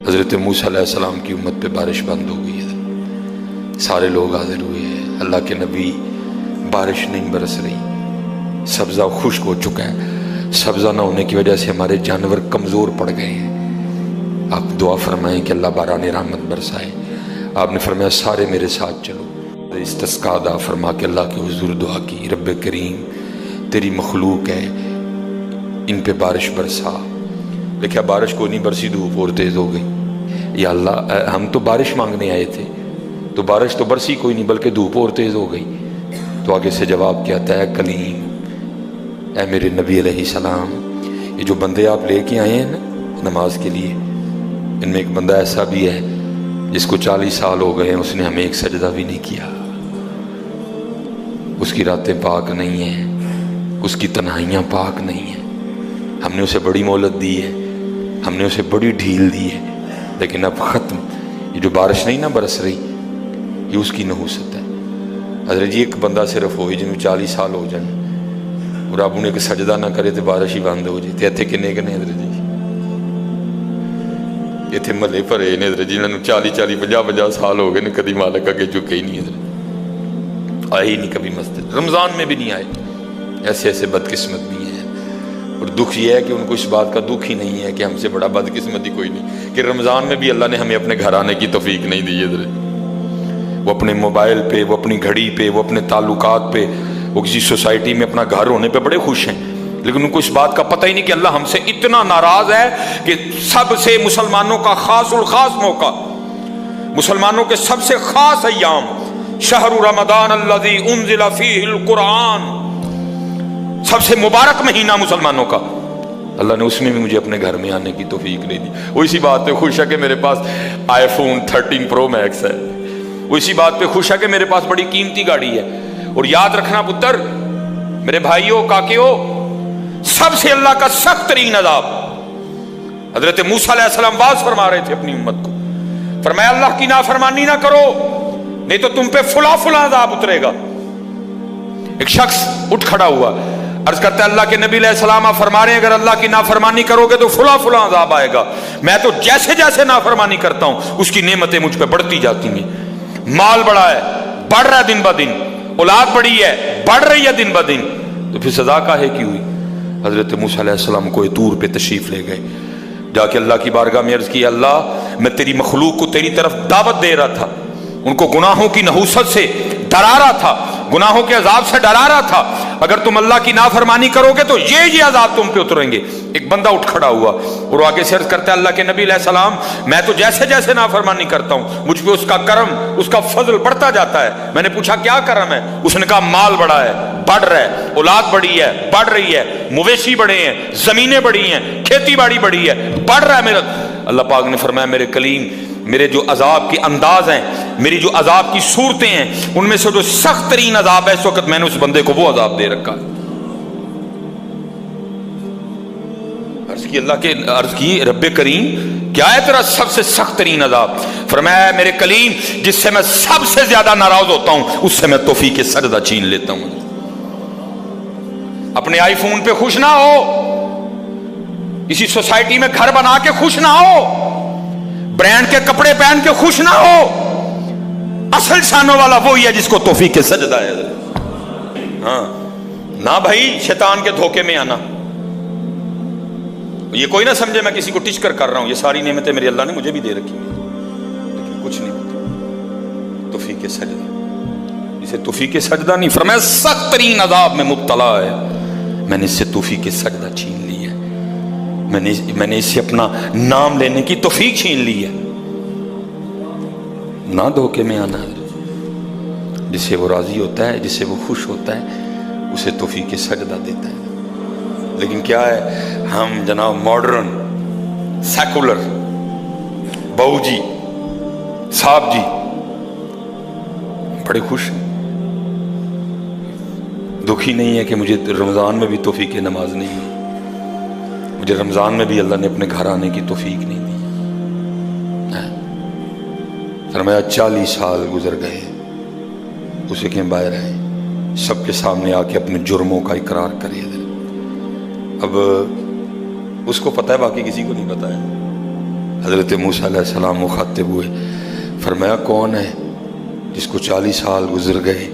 حضرت موسیٰ علیہ السلام کی امت پہ بارش بند ہو گئی ہے، سارے لوگ حاضر ہوئے ہیں، اللہ کے نبی بارش نہیں برس رہی، سبزہ خشک ہو چکا ہے، سبزہ نہ ہونے کی وجہ سے ہمارے جانور کمزور پڑ گئے ہیں، آپ دعا فرمائیں کہ اللہ باران رحمت برسائے۔ آپ نے فرمایا سارے میرے ساتھ چلو، استسقاء ادا فرما کے اللہ کے حضور دعا کی، رب کریم تیری مخلوق ہے، ان پہ بارش برسا۔ دیکھا بارش کو نہیں برسی، دھوپ اور تیز ہو گئی۔ یا اللہ ہم تو بارش مانگنے آئے تھے، تو بارش تو برسی کوئی نہیں بلکہ دھوپ اور تیز ہو گئی۔ تو آگے سے جواب کیا آتا ہے، کلیم اے میرے نبی علیہ السلام، یہ جو بندے آپ لے کے آئے ہیں نا نماز کے لیے، ان میں ایک بندہ ایسا بھی ہے جس کو 40 سال ہو گئے ہیں، اس نے ہمیں ایک سجدہ بھی نہیں کیا، اس کی راتیں پاک نہیں ہیں، اس کی تنہائیاں پاک نہیں ہیں، ہم نے اسے بڑی مہلت دی ہے، ہم نے اسے بڑی ڈھیل دی ہے، لیکن اب ختم۔ یہ جو بارش نہیں نہ برس رہی، یہ اس کی نحوست ہے۔ حضرت جی ایک بندہ صرف ہوئی جن میں 40 سال ہو جائیں اور آپ انہیں سجدہ نہ کرے تو بارش ہی بند ہو جائے۔ اتنے کنے کنے حضرت جی اتنے محلے بھرے نے حضرت جی، انہوں نے 40 سال ہو گئے نے کدی مالک اگے جھکے ہی نہیں، حضرت آئے ہی نہیں کبھی مسجد، رمضان میں بھی نہیں آئے۔ ایسے ایسے بدقسمت بھی ہیں، اور دکھ یہ ہے کہ ان کو اس بات کا دکھ ہی نہیں ہے کہ ہم سے بڑا بدقسمت ہی کوئی نہیں کہ رمضان میں بھی اللہ نے ہمیں اپنے گھر آنے کی توفیق نہیں دی ہے۔ وہ اپنے موبائل پہ، وہ اپنی گھڑی پہ، وہ اپنے تعلقات پہ، وہ کسی سوسائٹی میں اپنا گھر ہونے پہ بڑے خوش ہیں، لیکن ان کو اس بات کا پتہ ہی نہیں کہ اللہ ہم سے اتنا ناراض ہے کہ سب سے مسلمانوں کا خاص الخاص موقع، مسلمانوں کے سب سے خاص ایام، شہر رمضان الذی انزل فیہ القرآن، سب سے مبارک مہینہ مسلمانوں کا، اللہ نے اس میں بھی مجھے اپنے گھر میں آنے کی توفیق نہیں دی۔ وہ اسی بات پہ خوش ہے کہ میرے پاس آئی فون 13 پرو میکس ہے، وہ اسی بات پہ خوش ہے کہ میرے پاس بڑی قیمتی گاڑی ہے۔ اور یاد رکھنا پتر، میرے بھائیوں کاکیوں، سب سے اللہ کا سخت ترین عذاب، حضرت موسیٰ علیہ السلام واز فرما رہے تھے اپنی امت کو، فرمایا اللہ کی نافرمانی نہ کرو نہیں تو تم پہ فلاں فلاں عذاب اترے گا۔ ایک شخص اٹھ کھڑا ہوا، عرض کرتا ہے اللہ کے نبی علیہ السلام آپ فرما رہے ہیں اگر اللہ کی نافرمانی کرو گے تو فلاں فلاں عذاب آئے گا، میں تو جیسے جیسے نافرمانی کرتا ہوں اس کی نعمتیں مجھ پہ بڑھتی جاتی ہیں، مال بڑا ہے، بڑھ رہا ہے دن بہ دن، اولاد بڑی ہے، بڑھ رہی ہے دن بہ دن، تو پھر سزا کاہے کی ہوئی؟ حضرت موسیٰ علیہ السلام کوہ طور پہ تشریف لے گئے، جا کے اللہ کی بارگاہ میں عرض کی، اللہ میں تیری مخلوق کو تیری طرف دعوت دے رہا تھا، ان کو گناہوں کی نحوست سے ڈرا رہا تھا، گناہوں کے عذاب سے ڈرا رہا تھا، اگر تم اللہ کی نافرمانی کرو گے تو یہ عذاب تم پہ اتریں گے۔ ایک بندہ اٹھ کھڑا ہوا اور آگے سے عرض کرتا ہے اللہ کے نبی علیہ السلام میں تو جیسے جیسے نافرمانی کرتا ہوں مجھ پہ اس کا کرم، اس کا فضل بڑھتا جاتا ہے۔ میں نے پوچھا کیا کرم ہے؟ اس نے کہا مال بڑا ہے، بڑھ رہا ہے، اولاد بڑی ہے، بڑھ رہی ہے، مویشی بڑے ہیں، زمینیں بڑی ہیں، کھیتی باڑی بڑی ہے، بڑھ رہا ہے میرا۔ اللہ پاک نے فرمایا میرے کلیم، میرے جو عذاب کے انداز ہیں، میری جو عذاب کی صورتیں ہیں، ان میں سے جو سخت ترین عذاب ہے اس وقت میں نے اس بندے کو وہ عذاب دے رکھا ہے۔ عرض کی رب کریم کیا ہے تیرا سب سے سخت ترین عذاب؟ فرمایا میرے کلیم جس سے میں سب سے زیادہ ناراض ہوتا ہوں اس سے میں توفیق سجدہ چھین لیتا ہوں۔ اپنے آئی فون پہ خوش نہ ہو، اسی سوسائٹی میں گھر بنا کے خوش نہ ہو، برانڈ کے کپڑے پہن کے خوش نہ ہو، اصل شانوں والا وہی ہے جس کو توفیق سجدہ ہے۔ ہاں نہ بھائی شیطان کے دھوکے میں آنا، یہ کوئی نہ سمجھے میں کسی کو ٹچ کر رہا ہوں، یہ ساری نعمتیں میری اللہ نے مجھے بھی دے رکھی ہیں، لیکن کچھ نہیں ہوتا توفیق سجدہ، اسے توفیق سجدہ نہیں، فرمایا سخت ترین عذاب میں مبتلا ہے، میں نے اس سے توفیق سجدہ چھین لی ہے، میں نے اس سے اپنا نام لینے کی توفیق چھین لی ہے۔ نہ دھوکے میں آنا، جس سے وہ راضی ہوتا ہے، جس سے وہ خوش ہوتا ہے اسے توفیق سجدہ دیتا ہے۔ لیکن کیا ہے، ہم جناب ماڈرن سیکولر بہو جی صاحب جی بڑے خوش ہیں، دکھی نہیں ہے کہ مجھے رمضان میں بھی توفیق نماز نہیں ہے، مجھے رمضان میں بھی اللہ نے اپنے گھر آنے کی توفیق نہیں دی۔ فرمایا 40 سال گزر گئے، اسے کہ باہر آئے، سب کے سامنے آ کے اپنے جرموں کا اقرار کرے۔ اب اس کو پتہ ہے، باقی کسی کو نہیں پتہ ہے، حضرت موسیٰ علیہ السلام مخاطب ہوئے، فرمایا کون ہے جس کو 40 سال گزر گئے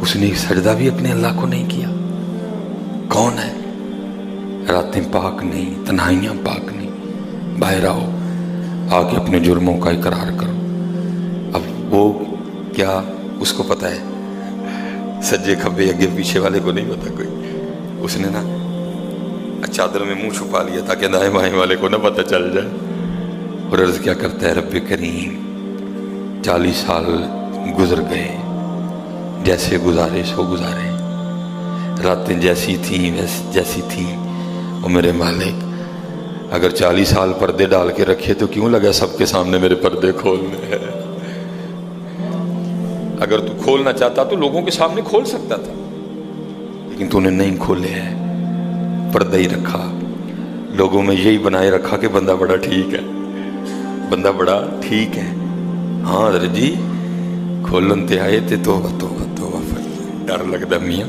اس نے ایک سجدہ بھی اپنے اللہ کو نہیں کیا؟ کون ہے؟ راتیں پاک نہیں، تنہائیاں پاک نہیں، باہر آؤ، آ کے اپنے جرموں کا اقرار کرو۔ اب وہ کیا اس کو پتہ ہے؟ سجے کھبے اگے پیچھے والے کو نہیں پتا کوئی۔ اس نے نا چادر میں منہ چھپا لیا تاکہ دائیں بائیں والے کو نہ پتہ چل جائے، اور عرض کیا کرتا ہے، رب کریم 40 سال گزر گئے، جیسے گزارے سو گزارے، راتیں جیسی تھیں جیسی تھیں، وہ میرے مالک اگر 40 سال پردے ڈال کے رکھے تو کیوں لگا سب کے سامنے میرے پردے کھولنے ہیں؟ اگر تو کھولنا چاہتا تو لوگوں کے سامنے کھول سکتا تھا، لیکن تو نے نہیں کھولے ہیں، پردہ ہی رکھا، لوگوں میں یہی بنائے رکھا کہ بندہ بڑا ٹھیک ہے، بندہ بڑا ٹھیک ہے۔ ہاں حضرت جی کھولن تے آئے تے توبہ توبہ توبہ، ڈر لگتا میاں،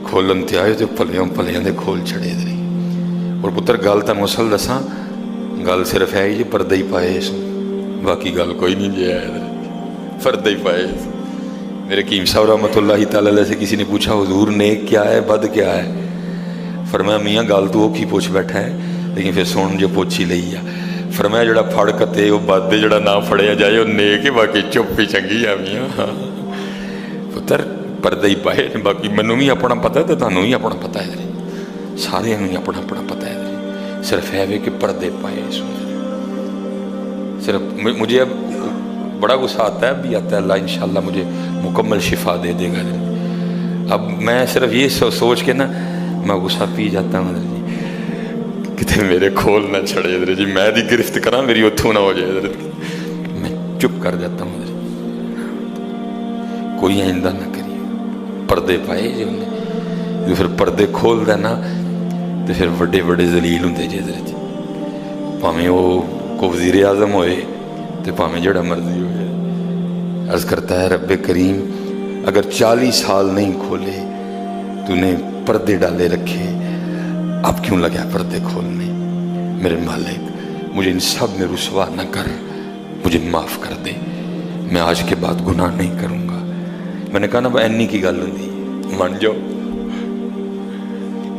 کھولن تے آئے تے پلیاں دے کھول چھڑے دے۔ اور پتر گل تن مسل دساں، گل صرف ہے جی پردہ ہی پائے اس، باقی گل کوئی نہیں جی ہے، پردہ ہی پائے اس۔ میرے قیم صاحب رحمۃ اللہ تعالی علیہ سے کسی نے پوچھا حضور نیک کیا ہے بد کیا ہے؟ فرمایا میاں گل تو وہ کی پوچھ بیٹھا ہے، لیکن پھر سن جو پوچھی لئی ہے۔ فرمایا جڑا پھڑ کتے وہ بد دے، جڑا نہ پھڑیا جائے وہ نیک ہے، باقی چپ ہی چنگی ہے میاں۔ پتر پردہ ہی پائے، باقی منوں بھی اپنا پتہ ہے تو تانوں بھی اپنا پتہ ہے، سارے ہی اپنا اپنا پتہ ہے، صرف ہے کہ پردے پائے سن۔ صرف مجھے اب بڑا غصہ آتا ہے، ابھی آتا ہے، اللہ انشاءاللہ مجھے مکمل شفا دے دے گا۔ اب میں صرف یہ سوچ کے نا میں غصہ پی جاتا ہوں جی، کتے میرے کھول نہ چھڑے حضرت جی، میں دی گرفت کرا میری اتھو نہ ہو جائے حضرت، میں چپ کر جاتا ہوں حضرت، کوئی آئندہ نہ کریے۔ پردے پائے جی انہیں، جو پھر پردے کھول دینا تو پھر بڑے بڑے ذلیل ہوں جی حضرت جی، پاہمیں وہ کو وزیر اعظم ہوئے تو پاہمیں جڑا مرضی ہوئے۔ عرض کرتا ہے رب کریم اگر 40 سال نہیں کھولے تو نے پردے ڈالے رکھے، اب کیوں لگا پردے کھولنے؟ میرے مالک مجھے ان سب میں رسوا نہ کر، مجھے معاف کر دے، میں آج کے بعد گناہ نہیں کروں گا۔ میں نے کہا نا اینی کی گل ہوندی من جاؤ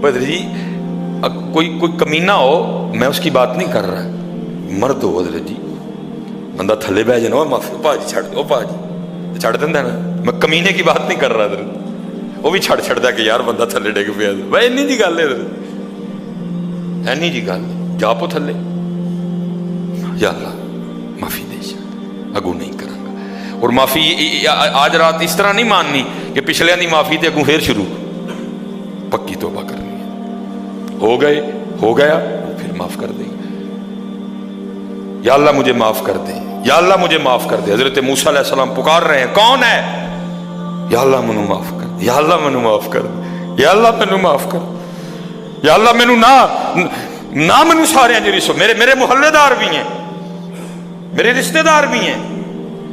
بدر جی، کوئی کمینہ ہو میں اس کی بات نہیں کر رہا، مرد ہو حضرت جی، بندہ تھلے بہ جانا معافی پا جی چھڑ دو، پا جی چھڑ دینا نا، میں کمینے کی بات نہیں کر رہا حضرت، وہ بھی چھڑ چھڑ دا کہ یار بندہ تھلے ڈگ پیا، بھائی اینی جی گل ہے حضرت، اینی جی گل جا پو تھلے، یا اللہ معافی دے جا، اگو نہیں کروں گا۔ اور معافی آج رات اس طرح نہیں ماننی کہ پچھلے دی معافی تے اگوں پھر شروع، پکی توبہ کرنی ہے، ہو گئے ہو گیا پھر معاف کر دے، یا اللہ مجھے معاف کر دے، یا اللہ مجھے معاف کر دے۔ حضرت موسیٰ علیہ السلام پکار رہے ہیں، کون ہے؟ یا اللہ منو معاف کر دے، یا اللہ منو معاف کر دے، یا اللہ منو معاف کر دے، یا اللہ منو نہ منو سارے ہیں جی، میرے محلے دار بھی ہیں، میرے رشتہ دار بھی ہیں،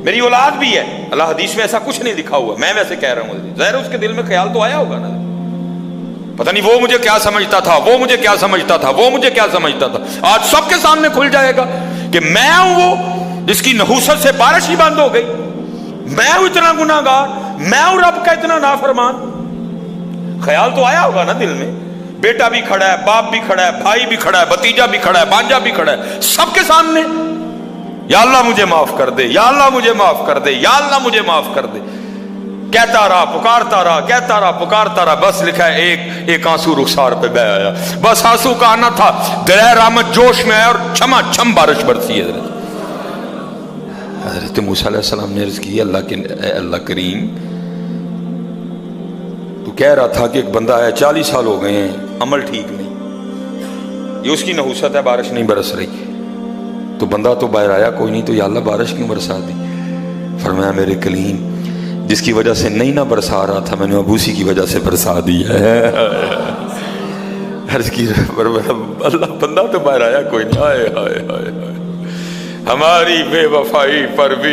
میری اولاد بھی ہے۔ اللہ حدیث میں ایسا کچھ نہیں لکھا ہوا، میں ویسے کہہ رہا ہوں، ظاہر اس کے دل میں خیال تو آیا ہوگا نا، پتہ نہیں وہ مجھے کیا سمجھتا تھا، وہ مجھے کیا سمجھتا تھا، وہ مجھے کیا سمجھتا تھا۔ آج سب کے سامنے کھل جائے گا کہ میں ہوں وہ جس کی نحوست سے بارش ہی بند ہو گئی، میں ہوں اتنا گناہ گار، میں ہوں رب کا اتنا نافرمان۔ خیال تو آیا ہوگا نا دل میں، بیٹا بھی کھڑا ہے، باپ بھی کھڑا ہے، بھائی بھی کھڑا ہے، بھتیجا بھی کھڑا ہے، بانجا بھی کھڑا ہے، سب کے سامنے یا اللہ مجھے معاف کر دے، یا اللہ مجھے معاف کر دے، یا اللہ مجھے معاف کر دے، کہتا رہا پکارتا رہا، کہتا رہا پکارتا رہا، بس لکھا ہے ایک آنسو رخسار پہ بہ آیا، بس آنسو کا آنا تھا، درہ رحمت جوش میں ہے اور چھما چھم بارش برسی ہے۔ حضرت موسیٰ علیہ السلام نے عرض کی اللہ کریم تو کہہ رہا تھا کہ ایک بندہ ہے 40 سال ہو گئے ہیں عمل ٹھیک نہیں، یہ اس کی نحوست ہے بارش نہیں برس رہی، تو بندہ تو باہر آیا کوئی نہیں، تو یا اللہ بارش کیوں برسا دی؟ فرمایا میرے کلیم جس کی وجہ سے نہیں نہ برسا رہا تھا میں نے اب اسی کی وجہ سے برسا دی ہے۔ عرض کی اللہ بندہ تو باہر آیا کوئی نہیں، ہائے ہائے ہائے ہائے ہماری بے وفائی پر بھی